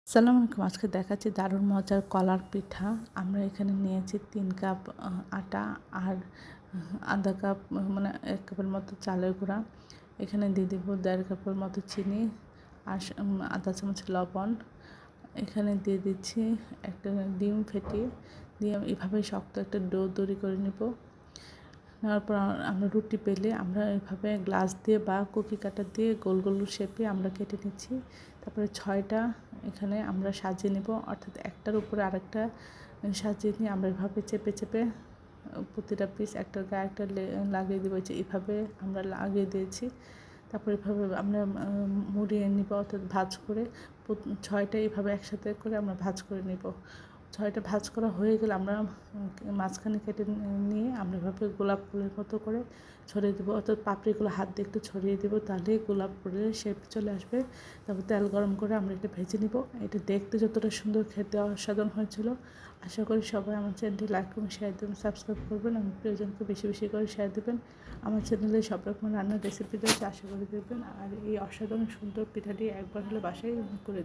আসসালামু আলাইকুম। আজকে দেখাচ্ছি দারুণ মজার কলার পিঠা। আমরা এখানে নিয়েছি ৩ কাপ আটা আর ১/২ কাপ মানে ১ কাপের মতো চালের গুঁড়া। এখানে দিয়ে দেবো ১.৫ কাপের মতো চিনি আর ১/২ চামচ লবণ। এখানে দিয়ে দিচ্ছি একটা ডিম ফেটিয়ে দিয়ে এভাবে শক্ত একটা ডো তৈরি করে নেব। নেওয়ার পর আমরা রুটি বেলে আমরা এভাবে গ্লাস দিয়ে বা কুকি কাটার দিয়ে গোল গোল শেপে আমরা কেটে নিচ্ছি। তারপরে ৬টা এখানে আমরা সাজিয়ে নেব, অর্থাৎ একটার উপরে আরেকটা সাজিয়ে নিয়ে আমরা এভাবে চেপে চেপে প্রতিটা পিস একটার গায়ে একটা লাগিয়ে দেবো। যে এভাবে আমরা লাগিয়ে দিয়েছি। তারপর এভাবে আমরা মুড়িয়ে নিব, অর্থাৎ ভাঁজ করে ৬টা এভাবে একসাথে করে আমরা ভাঁজ করে নেব। ৬টা ভাঁজ করা হয়ে গেলে আমরা মাঝখানে কেটে নিয়ে আমরা এভাবে গোলাপ ফুলের মতো করে ছড়িয়ে দেবো, অর্থাৎ পাপড়িগুলো হাত দিয়ে একটু ছড়িয়ে দেবো, তাহলেই গোলাপ ফুলের শেপ চলে আসবে। তারপর তেল গরম করে আমরা এটা ভেজে নিব। এটা দেখতে যতটা সুন্দর, খেতে অসাধারণ হয়েছিল। আশা করি সবাই আমার চ্যানেলটি লাইক করবেন, শেয়ার দেবেন, সাবস্ক্রাইব করবেন এবং প্রিয়জনকে বেশি বেশি করে শেয়ার দেবেন। আমার চ্যানেলে সব রকম রান্নার রেসিপি রয়েছে, আশা করি দেখবেন। আর এই অসাধারণ সুন্দর পিঠাটি একবার হলে বাসায় করে